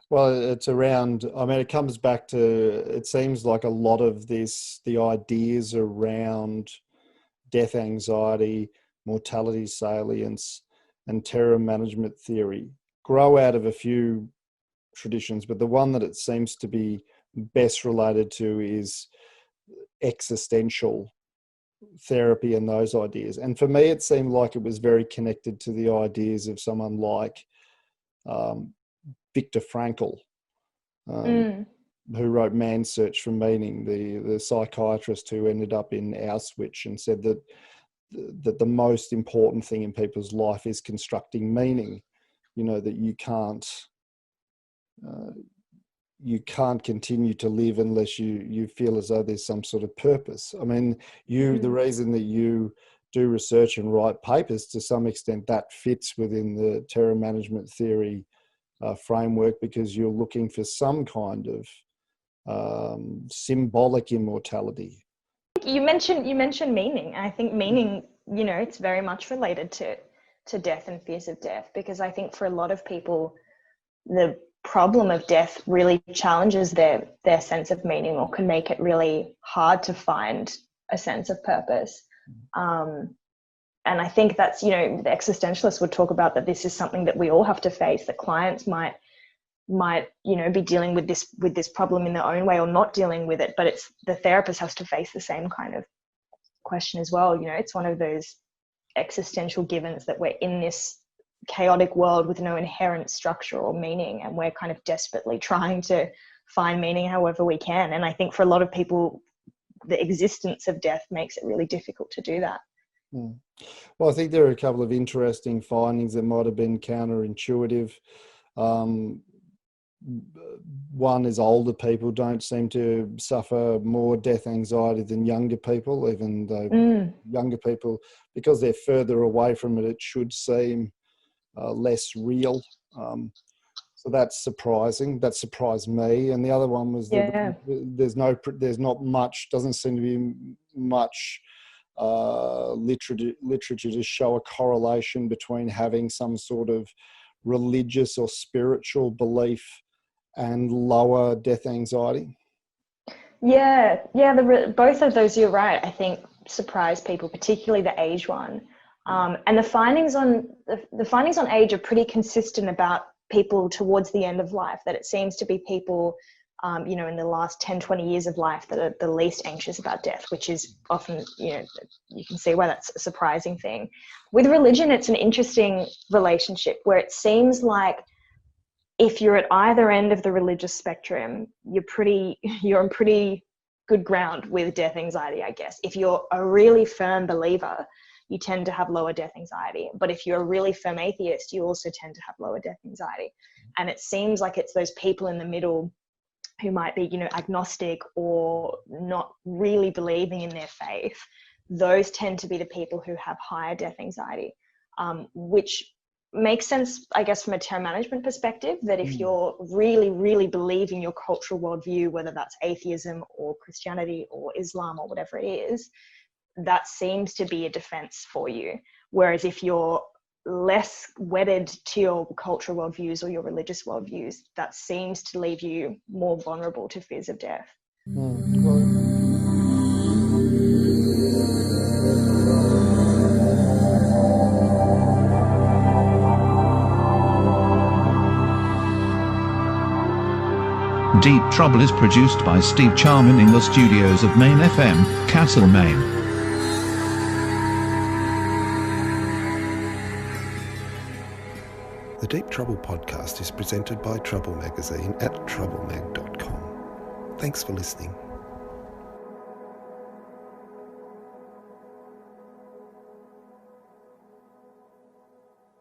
Well, it's around, I mean, it comes back to, it seems like a lot of this, the ideas around death anxiety, mortality salience, and terror management theory grow out of a few traditions, but the one that it seems to be best related to is existential therapy and those ideas. And for me, it seemed like it was very connected to the ideas of someone like Viktor Frankl, who wrote Man's Search for Meaning, the psychiatrist who ended up in Auschwitz, and said that the most important thing in people's life is constructing meaning. You know, that you can't continue to live unless you feel as though there's some sort of purpose. I mean, the reason that you do research and write papers, to some extent, that fits within the terror management theory framework, because you're looking for some kind of symbolic immortality. You mentioned meaning. I think meaning, you know, it's very much related to death and fears of death, because I think for a lot of people, the problem of death really challenges their sense of meaning, or can make it really hard to find a sense of purpose. And I think that's, you know, the existentialists would talk about that this is something that we all have to face, that clients might, you know, be dealing with this problem in their own way or not dealing with it, but it's the therapist has to face the same kind of question as well. You know, it's one of those existential givens that we're in this chaotic world with no inherent structure or meaning, and we're kind of desperately trying to find meaning however we can. And I think for a lot of people, the existence of death makes it really difficult to do that. Well, I think there are a couple of interesting findings that might have been counterintuitive. One is older people don't seem to suffer more death anxiety than younger people, even though younger people, because they're further away from it, it should seem less real. So that's surprising. That surprised me. And the other one was that there's not much, doesn't seem to be much literature to show a correlation between having some sort of religious or spiritual belief and lower death anxiety. Both of those, you're right, I think surprise people, particularly the age one. And the findings on age are pretty consistent about people towards the end of life, that it seems to be people you know, in the last 10, 20 years of life that are the least anxious about death, which is often, you know, you can see why that's a surprising thing. With religion, it's an interesting relationship where it seems like if you're at either end of the religious spectrum, you're on pretty good ground with death anxiety, I guess. If you're a really firm believer, you tend to have lower death anxiety. But if you're a really firm atheist, you also tend to have lower death anxiety. And it seems like it's those people in the middle who might be, you know, agnostic or not really believing in their faith. Those tend to be the people who have higher death anxiety, which makes sense, I guess, from a terror management perspective, that if you're really, really believing your cultural worldview, whether that's atheism or Christianity or Islam or whatever it is, that seems to be a defense for you. Whereas if you're less wedded to your cultural worldviews or your religious worldviews, that seems to leave you more vulnerable to fears of death. Deep Trouble is produced by Steve Charman in the studios of Main FM, Castle, Maine. The Deep Trouble podcast is presented by Trouble Magazine at troublemag.com. Thanks for listening.